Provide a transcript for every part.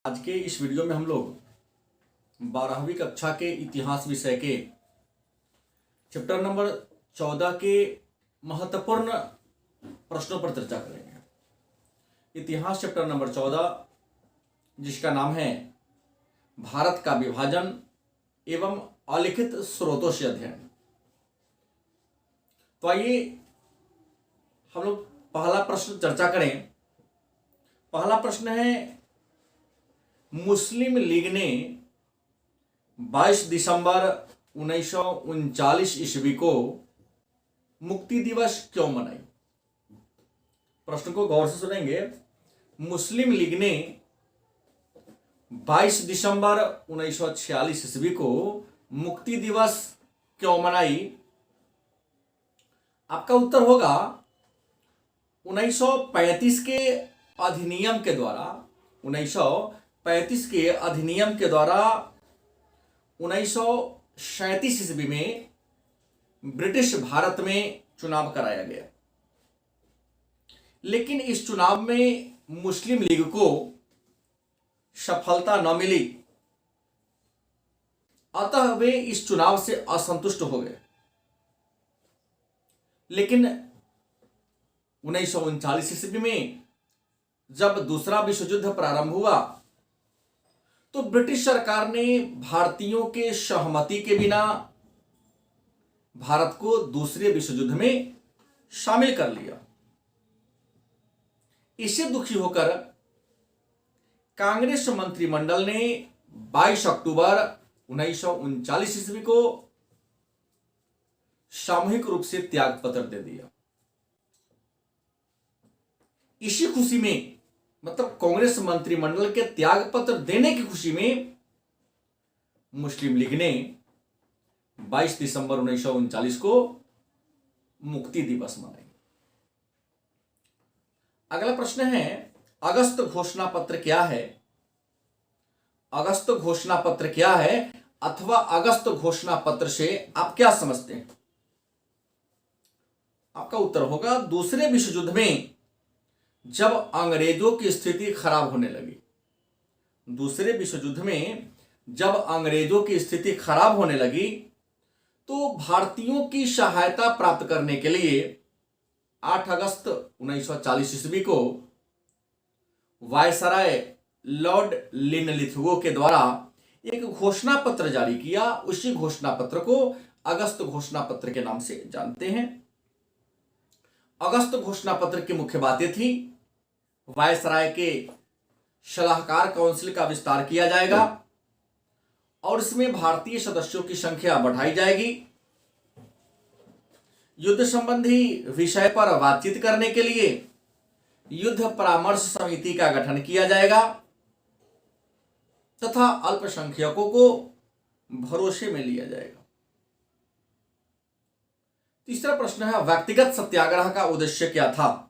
आज के इस वीडियो में हम लोग 12वीं कक्षा के इतिहास विषय के चैप्टर नंबर 14 के महत्वपूर्ण प्रश्नों पर चर्चा करेंगे। इतिहास चैप्टर नंबर 14 जिसका नाम है भारत का विभाजन एवं अलिखित स्रोतों से अध्ययन। तो आइए हम लोग पहला प्रश्न चर्चा करें। पहला प्रश्न है, मुस्लिम लीग ने 22 दिसंबर 1939 ईस्वी को मुक्ति दिवस क्यों मनाई? प्रश्न को गौर से सुनेंगे। मुस्लिम लीग ने 22 दिसंबर 1946 ईस्वी को मुक्ति दिवस क्यों मनाई? आपका उत्तर होगा 1935 के अधिनियम के द्वारा 1935 के अधिनियम के द्वारा 1937 ईस्वी में ब्रिटिश भारत में चुनाव कराया गया, लेकिन इस चुनाव में मुस्लिम लीग को सफलता न मिली, अतः वे इस चुनाव से असंतुष्ट हो गए। लेकिन 1939 ईस्वी में जब दूसरा विश्व युद्ध प्रारंभ हुआ तो ब्रिटिश सरकार ने भारतीयों के सहमति के बिना भारत को दूसरे विश्व युद्ध में शामिल कर लिया। इससे दुखी होकर कांग्रेस मंत्रिमंडल ने 22 अक्टूबर 1939 ईस्वी को सामूहिक रूप से त्याग पत्र दे दिया। इसी खुशी में, मतलब कांग्रेस मंत्रिमंडल के त्याग पत्र देने की खुशी में, मुस्लिम लीग ने 22 दिसंबर 1939 को मुक्ति दिवस मनाई। अगला प्रश्न है, अगस्त घोषणा पत्र क्या है? अगस्त घोषणा पत्र क्या है अथवा अगस्त घोषणा पत्र से आप क्या समझते हैं? आपका उत्तर होगा दूसरे विश्व युद्ध में जब अंग्रेजों की स्थिति खराब होने लगी। दूसरे विश्व युद्ध में जब अंग्रेजों की स्थिति खराब होने लगी तो भारतीयों की सहायता प्राप्त करने के लिए 8 अगस्त 1940 ईस्वी को वायसराय लॉर्ड लिनलिथगो के द्वारा एक घोषणा पत्र जारी किया। उसी घोषणा पत्र को अगस्त घोषणा पत्र के नाम से जानते हैं। अगस्त घोषणा पत्र की मुख्य बातें थी, वायसराय के सलाहकार काउंसिल का विस्तार किया जाएगा और इसमें भारतीय सदस्यों की संख्या बढ़ाई जाएगी। युद्ध संबंधी विषय पर बातचीत करने के लिए युद्ध परामर्श समिति का गठन किया जाएगा तथा अल्पसंख्यकों को भरोसे में लिया जाएगा। तीसरा प्रश्न है, व्यक्तिगत सत्याग्रह का उद्देश्य क्या था?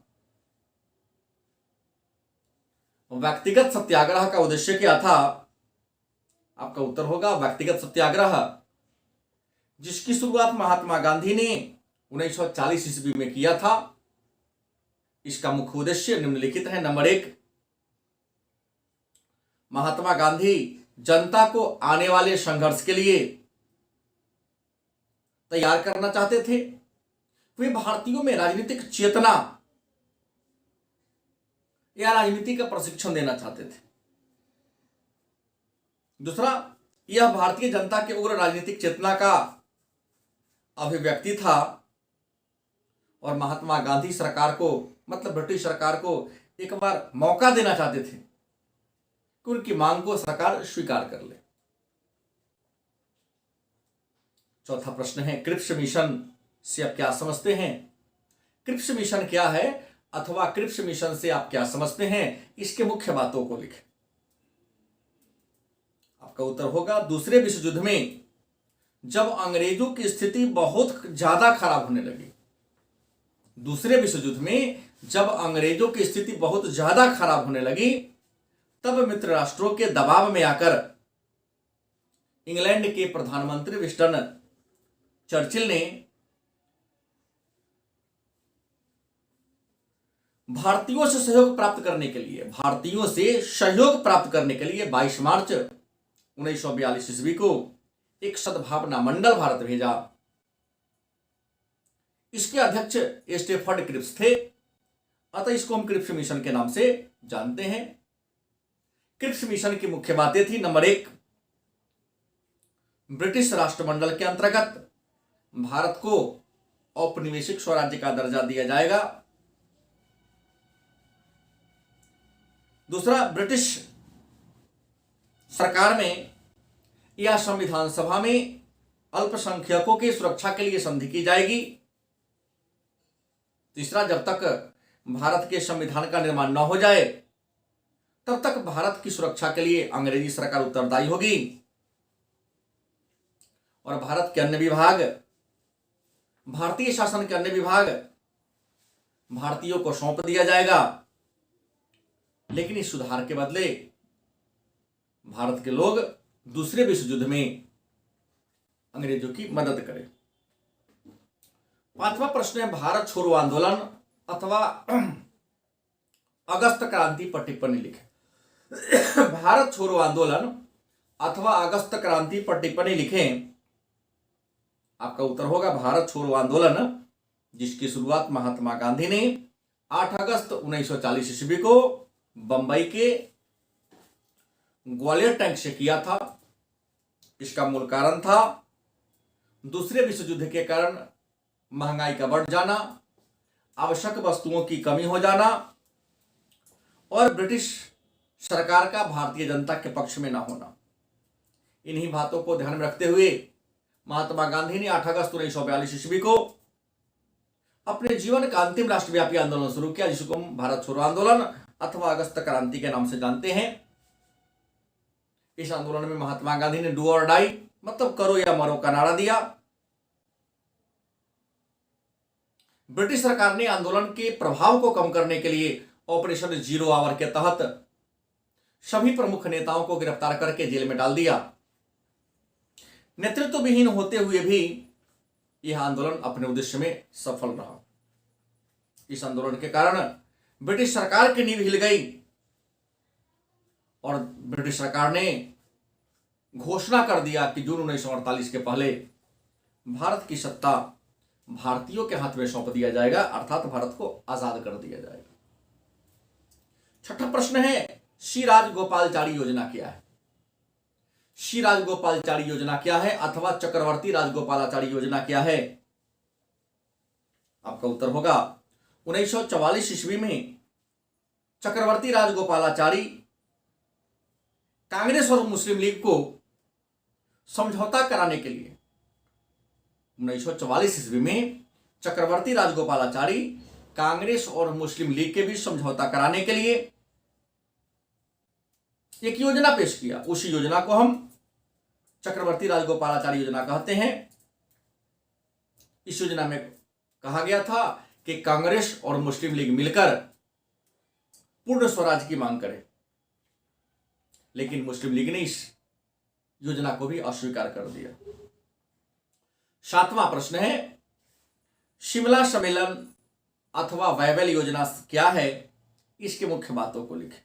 व्यक्तिगत सत्याग्रह का उद्देश्य क्या था? आपका उत्तर होगा व्यक्तिगत सत्याग्रह, जिसकी शुरुआत महात्मा गांधी ने 1940 ईस्वी में किया था। इसका मुख्य उद्देश्य निम्नलिखित है। नंबर 1, महात्मा गांधी जनता को आने वाले संघर्ष के लिए तैयार करना चाहते थे। वे भारतीयों में राजनीतिक चेतना या राजनीति का प्रशिक्षण देना चाहते थे। दूसरा, यह भारतीय जनता के उग्र राजनीतिक चेतना का अभिव्यक्ति था और महात्मा गांधी सरकार को, मतलब ब्रिटिश सरकार को, एक बार मौका देना चाहते थे कि उनकी मांग को सरकार स्वीकार कर ले। चौथा प्रश्न है, क्रिप्स मिशन से आप क्या समझते हैं? क्रिप्स मिशन क्या है अथवा क्रिप्स मिशन से आप क्या समझते हैं? इसके मुख्य बातों को लिखें। आपका उत्तर होगा दूसरे विश्व युद्ध में जब अंग्रेजों की स्थिति बहुत ज्यादा खराब होने लगी। दूसरे विश्व युद्ध में जब अंग्रेजों की स्थिति बहुत ज्यादा खराब होने लगी, तब मित्र राष्ट्रों के दबाव में आकर इंग्लैंड के प्रधानमंत्री विंस्टन चर्चिल ने भारतीयों से सहयोग प्राप्त करने के लिए, भारतीयों से सहयोग प्राप्त करने के लिए 22 मार्च 1942 ईस्वी को एक सद्भावना मंडल भारत भेजा। इसके अध्यक्ष स्टेफर्ड क्रिप्स थे, अतः इसको हम क्रिप्स मिशन के नाम से जानते हैं। क्रिप्स मिशन की मुख्य बातें थी, नंबर 1, ब्रिटिश राष्ट्रमंडल के अंतर्गत भारत को औपनिवेशिक स्वराज्य का दर्जा दिया जाएगा। दूसरा, ब्रिटिश सरकार में या संविधान सभा में अल्पसंख्यकों की सुरक्षा के लिए संधि की जाएगी। तीसरा, जब तक भारत के संविधान का निर्माण न हो जाए तब तक भारत की सुरक्षा के लिए अंग्रेजी सरकार उत्तरदायी होगी और भारत के अन्य विभाग, भारतीय शासन के अन्य विभाग भारतीयों को सौंप दिया जाएगा। लेकिन इस सुधार के बदले भारत के लोग दूसरे विश्व युद्ध में अंग्रेजों की मदद करें। 5वां प्रश्न है, भारत छोड़ो आंदोलन अथवा अगस्त क्रांति पर टिप्पणी लिखें। भारत छोड़ो आंदोलन अथवा अगस्त क्रांति पर टिप्पणी लिखें। आपका उत्तर होगा भारत छोड़ो आंदोलन, जिसकी शुरुआत महात्मा गांधी ने 8 अगस्त 1940 ईस्वी को बंबई के ग्वालियर टैंक से किया था। इसका मूल कारण था दूसरे विश्व युद्ध के कारण महंगाई का बढ़ जाना, आवश्यक वस्तुओं की कमी हो जाना और ब्रिटिश सरकार का भारतीय जनता के पक्ष में न होना। इन्हीं बातों को ध्यान में रखते हुए महात्मा गांधी ने 8 अगस्त 1942 ईस्वी को अपने जीवन का अंतिम राष्ट्रव्यापी आंदोलन शुरू किया, जिसको हम भारत छोड़ो आंदोलन अथवा अगस्त क्रांति के नाम से जानते हैं। इस आंदोलन में महात्मा गांधी ने डू और डाई, मतलब करो या मरो का नारा दिया। ब्रिटिश सरकार ने आंदोलन के प्रभाव को कम करने के लिए ऑपरेशन जीरो आवर के तहत सभी प्रमुख नेताओं को गिरफ्तार करके जेल में डाल दिया। नेतृत्व विहीन होते हुए भी यह आंदोलन अपने उद्देश्य में सफल रहा। इस आंदोलन के कारण ब्रिटिश सरकार की नींव हिल गई और ब्रिटिश सरकार ने घोषणा कर दिया कि जून 1948 के पहले भारत की सत्ता भारतीयों के हाथ में सौंप दिया जाएगा, अर्थात भारत को आजाद कर दिया जाएगा। 6ठा प्रश्न है, श्री राजगोपालचारी योजना क्या है? श्री राजगोपालचारी योजना क्या है अथवा चक्रवर्ती राजगोपालाचारी योजना क्या है? आपका उत्तर होगा 1944 ईस्वी में चक्रवर्ती राजगोपालाचारी कांग्रेस और मुस्लिम लीग को समझौता कराने के लिए 1944 ईस्वी में चक्रवर्ती राजगोपालाचारी कांग्रेस और मुस्लिम लीग के बीच समझौता कराने के लिए एक योजना पेश किया। उसी योजना को हम चक्रवर्ती राजगोपालाचारी योजना कहते हैं। इस योजना में कहा गया था कि कांग्रेस और मुस्लिम लीग मिलकर पूर्ण स्वराज की मांग करें, लेकिन मुस्लिम लीग ने इस योजना को भी अस्वीकार कर दिया। 7वां प्रश्न है, शिमला सम्मेलन अथवा वायवल योजना क्या है? इसके मुख्य बातों को लिखें।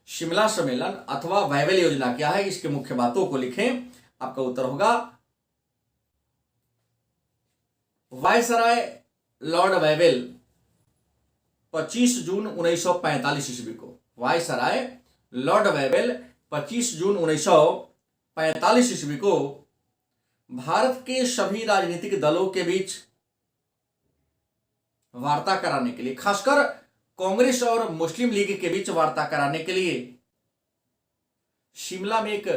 शिमला सम्मेलन अथवा वायवल योजना क्या है? इसके मुख्य बातों को लिखें। आपका उत्तर होगा वायसराय लॉर्ड वायवल 25 जून 1945 ईस्वी को, वायसराय लॉर्ड वायवल 25 जून 1945 ईस्वी को भारत के सभी राजनीतिक दलों के बीच वार्ता कराने के लिए, खासकर कांग्रेस और मुस्लिम लीग के बीच वार्ता कराने के लिए शिमला में एक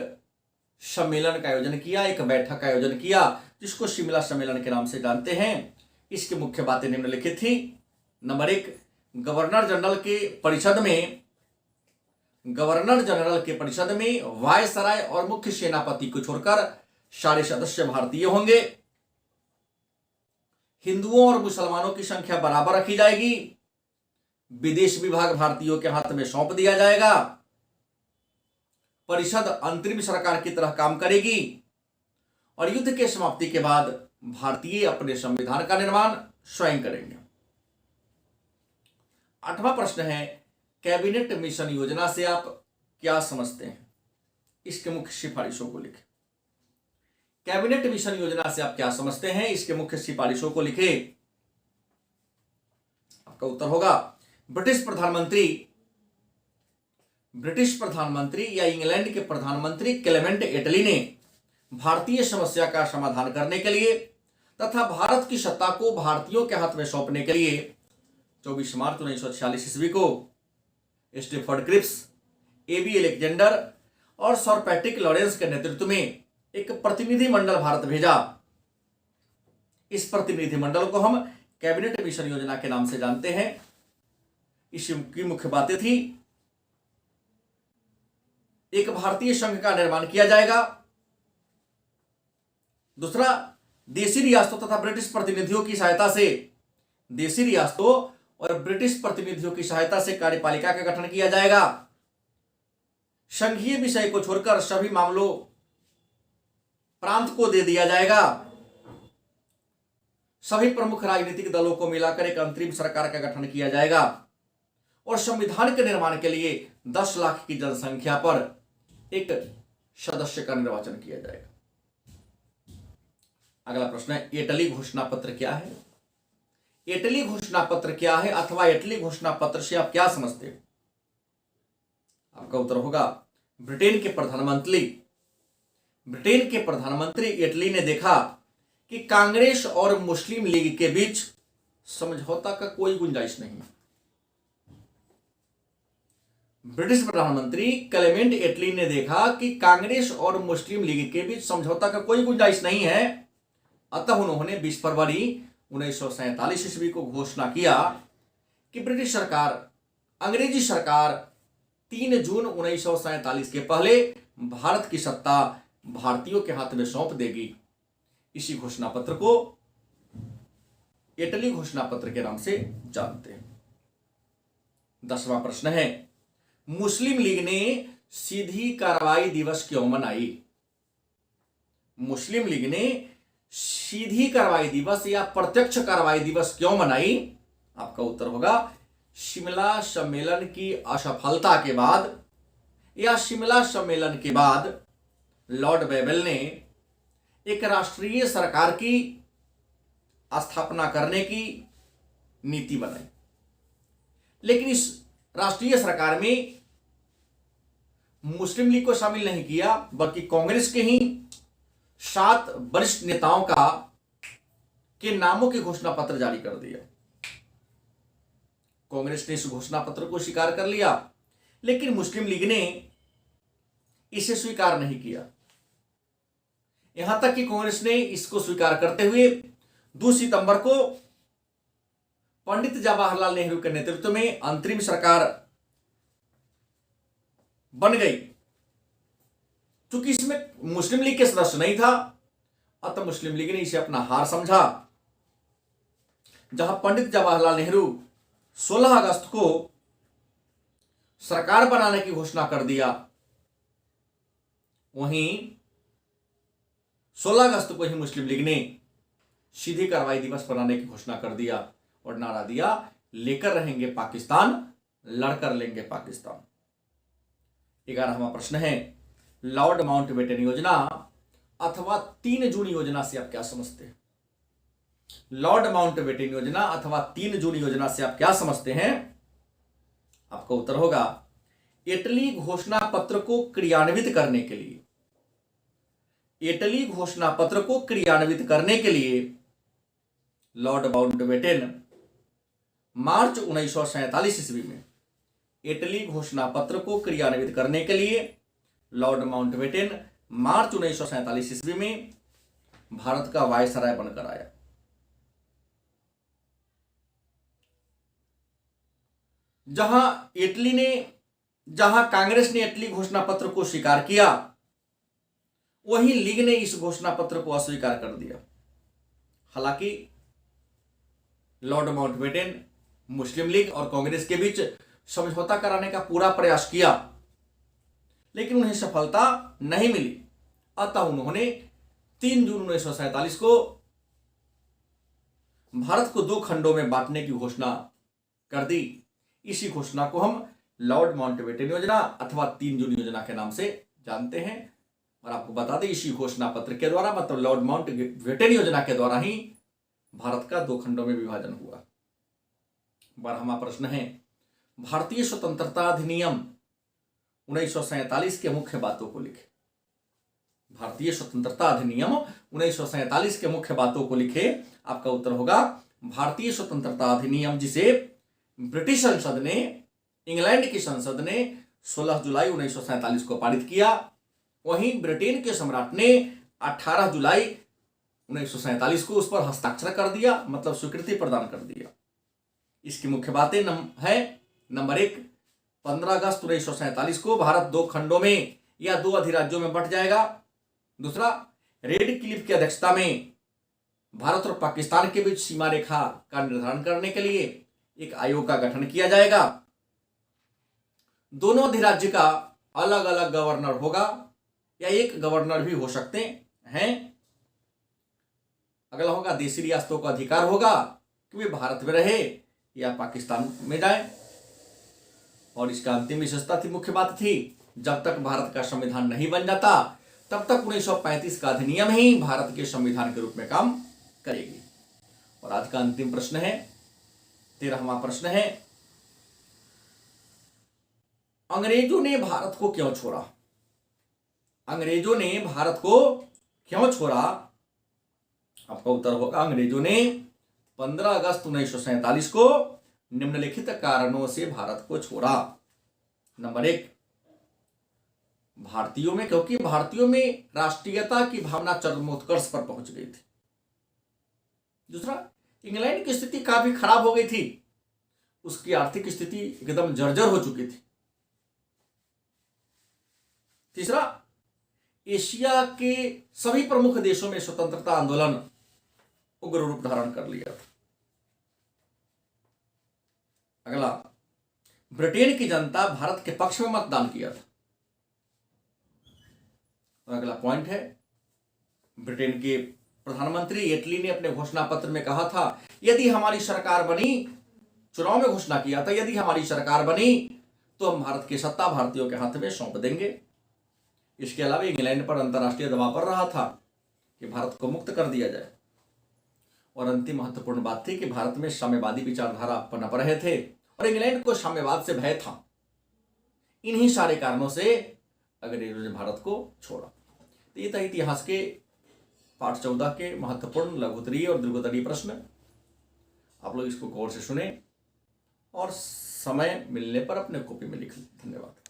सम्मेलन का आयोजन किया, एक बैठक का आयोजन किया, जिसको शिमला सम्मेलन के नाम से जानते हैं। इसकी मुख्य बातें निम्नलिखित थी। नंबर 1, गवर्नर जनरल के परिषद में वायसराय और मुख्य सेनापति को छोड़कर सारे सदस्य भारतीय होंगे। हिंदुओं और मुसलमानों की संख्या बराबर रखी जाएगी। विदेश विभाग भारतीयों के हाथ में सौंप दिया जाएगा। परिषद अंतरिम सरकार की तरह काम करेगी और युद्ध के समाप्ति के बाद भारतीय अपने संविधान का निर्माण स्वयं करेंगे। 8वां प्रश्न है, कैबिनेट मिशन योजना से आप क्या समझते हैं? इसके मुख्य सिफारिशों को लिखें। कैबिनेट मिशन योजना से आप क्या समझते हैं, इसके मुख्य सिफारिशों को लिखें। आपका उत्तर होगा, ब्रिटिश प्रधानमंत्री या इंग्लैंड के प्रधानमंत्री क्लेमेंट एटली ने भारतीय समस्या का समाधान करने के लिए तथा भारत की सत्ता को भारतीयों के हाथ में सौंपने के लिए 24 मार्च 1946 ईस्वी को स्टीफर्ड क्रिप्स, एबी अलेक्जेंडर और सर पैट्रिक लॉरेंस के नेतृत्व में एक प्रतिनिधि मंडल भारत भेजा। इस प्रतिनिधि मंडल को हम कैबिनेट मिशन योजना के नाम से जानते हैं। इसकी मुख्य बातें थी, एक भारतीय संघ का निर्माण किया जाएगा, दूसरा देशी रियासतों तथा ब्रिटिश प्रतिनिधियों की सहायता से कार्यपालिका का गठन किया जाएगा, संघीय विषय को छोड़कर सभी मामलों प्रांत को दे दिया जाएगा, सभी प्रमुख राजनीतिक दलों को मिलाकर एक अंतरिम सरकार का गठन किया जाएगा और संविधान के निर्माण के लिए 10 लाख की जनसंख्या पर एक सदस्य का निर्वाचन किया जाएगा। अगला प्रश्न है, एटली घोषणा पत्र क्या है? एटली घोषणा पत्र क्या है अथवा एटली घोषणा पत्र से आप क्या समझते हैं? आपका उत्तर होगा, ब्रिटेन के प्रधानमंत्री एटली ने देखा कि कांग्रेस और मुस्लिम लीग के बीच समझौता का कोई गुंजाइश नहीं है। ब्रिटिश प्रधानमंत्री क्लेमेंट एटली ने देखा कि कांग्रेस और मुस्लिम लीग के बीच समझौता का कोई गुंजाइश नहीं है, अतः उन्होंने 20 फरवरी 1947 ईस्वी को घोषणा किया कि अंग्रेजी सरकार 3 जून 1947 के पहले भारत की सत्ता भारतीयों के हाथ में सौंप देगी। इसी घोषणा पत्र को एटली घोषणा पत्र के नाम से जानते हैं। 10वां प्रश्न है, मुस्लिम लीग ने सीधी कार्रवाई दिवस क्यों मनाई? मुस्लिम लीग ने सीधी कार्रवाई दिवस या प्रत्यक्ष कार्रवाई दिवस क्यों मनाई? आपका उत्तर होगा, शिमला सम्मेलन की असफलता के बाद या शिमला सम्मेलन के बाद लॉर्ड बेबल ने एक राष्ट्रीय सरकार की स्थापना करने की नीति बनाई, लेकिन इस राष्ट्रीय सरकार में मुस्लिम लीग को शामिल नहीं किया, बल्कि कांग्रेस के ही 7 वरिष्ठ नेताओं के नामों के घोषणा पत्र जारी कर दिया। कांग्रेस ने इस घोषणा पत्र को स्वीकार कर लिया, लेकिन मुस्लिम लीग ने इसे स्वीकार नहीं किया। यहां तक कि कांग्रेस ने इसको स्वीकार करते हुए 2 सितंबर को पंडित जवाहरलाल नेहरू के नेतृत्व में अंतरिम सरकार बन गई। चूंकि इसमें मुस्लिम लीग के सदस्य नहीं था, अतः मुस्लिम लीग ने इसे अपना हार समझा। जहां पंडित जवाहरलाल नेहरू 16 अगस्त को सरकार बनाने की घोषणा कर दिया, वहीं 16 अगस्त को ही मुस्लिम लीग ने सीधी कार्रवाई दिवस बनाने की घोषणा कर दिया और नारा दिया, लेकर रहेंगे पाकिस्तान, लड़कर लेंगे पाकिस्तान। 11वां प्रश्न है, लॉर्ड माउंटबेटन योजना अथवा 3 जून योजना से आप क्या समझते हैं? लॉर्ड माउंटबेटन योजना अथवा 3 जून योजना से आप क्या समझते हैं? आपका उत्तर होगा, इटली घोषणा पत्र को क्रियान्वित करने के लिए लॉर्ड माउंटबेटन मार्च 1947 ईस्वी में इटली घोषणा पत्र को क्रियान्वित करने के लिए लॉर्ड माउंटबेटन मार्च 1947 ईस्वी में भारत का वायसराय बनकर आया। जहां कांग्रेस ने इटली घोषणा पत्र को स्वीकार किया, वहीं लीग ने इस घोषणा पत्र को अस्वीकार कर दिया। हालांकि लॉर्ड माउंटबेटन मुस्लिम लीग और कांग्रेस के बीच समझौता कराने का पूरा प्रयास किया, लेकिन उन्हें सफलता नहीं मिली। अतः उन्होंने 3 जून 1947 को भारत को 2 खंडों में बांटने की घोषणा कर दी। इसी घोषणा को हम लॉर्ड माउंटबेटन योजना अथवा 3 जून योजना के नाम से जानते हैं। और आपको बता दें, इसी घोषणा पत्र के द्वारा मतलब लॉर्ड माउंटबेटन योजना के द्वारा ही भारत का 2 खंडों में विभाजन हुआ। 12वां प्रश्न है, भारतीय स्वतंत्रता अधिनियम 1947 के मुख्य बातों को लिखे। भारतीय स्वतंत्रता अधिनियम 1947 के मुख्य बातों को लिखे। आपका उत्तर होगा भारतीय स्वतंत्रता अधिनियम, जिसे ब्रिटिश संसद ने, इंग्लैंड की संसद ने 16 जुलाई 1947 को पारित किया। वहीं ब्रिटेन के सम्राट ने 18 जुलाई 1947 को उस पर हस्ताक्षर कर दिया, मतलब स्वीकृति प्रदान कर दिया। इसकी मुख्य बातें है, नंबर 1, 15 अगस्त 1947 को भारत 2 खंडों में या 2 अधिराज्यों में बंट जाएगा। दूसरा, रेड क्लिफ की अध्यक्षता में भारत और पाकिस्तान के बीच सीमा रेखा का निर्धारण करने के लिए एक आयोग का गठन किया जाएगा। दोनों अधिराज्य का अलग अलग गवर्नर होगा या एक गवर्नर भी हो सकते हैं। अगला होगा, देशी रियासतों का अधिकार होगा कि वे भारत में रहे या पाकिस्तान में जाए। और इसका अंतिम विशेषता थी, मुख्य बात थी, जब तक भारत का संविधान नहीं बन जाता तब तक 1935 का अधिनियम ही भारत के संविधान के रूप में काम करेगी। और आज का अंतिम प्रश्न है, 13वां प्रश्न है, अंग्रेजों ने भारत को क्यों छोड़ा? अंग्रेजों ने भारत को क्यों छोड़ा? आपका उत्तर होगा, अंग्रेजों ने 15 अगस्त 1947 को निम्नलिखित कारणों से भारत को छोड़ा। नंबर 1, भारतीयों में, क्योंकि भारतीयों में राष्ट्रीयता की भावना चरमोत्कर्ष पर पहुंच गई थी। दूसरा, इंग्लैंड की स्थिति काफी खराब हो गई थी, उसकी आर्थिक स्थिति एकदम जर्जर हो चुकी थी। तीसरा, एशिया के सभी प्रमुख देशों में स्वतंत्रता आंदोलन उग्र रूप धारण कर लिया था। अगला, ब्रिटेन की जनता भारत के पक्ष में मतदान किया था। और अगला पॉइंट है, ब्रिटेन के प्रधानमंत्री एटली ने अपने घोषणा पत्र में कहा था, यदि हमारी सरकार बनी, चुनाव में घोषणा किया था, यदि हमारी सरकार बनी तो हम भारत की सत्ता भारतीयों के हाथ में सौंप देंगे। इसके अलावा इंग्लैंड पर अंतर्राष्ट्रीय दबाव पड़ रहा था कि भारत को मुक्त कर दिया जाए। और अंतिम महत्वपूर्ण बात थी कि भारत में साम्यवादी विचारधारा पनप रहे थे और इंग्लैंड को साम्यवाद से भय था। इन्हीं सारे कारणों से अंग्रेजों ने भारत को छोड़ा। तो ये था इतिहास के पाठ 14 के महत्वपूर्ण लघुत्तरीय और दीर्घोत्तरीय प्रश्न। आप लोग इसको गौर से सुने और समय मिलने पर अपने कॉपी में लिख लें। धन्यवाद।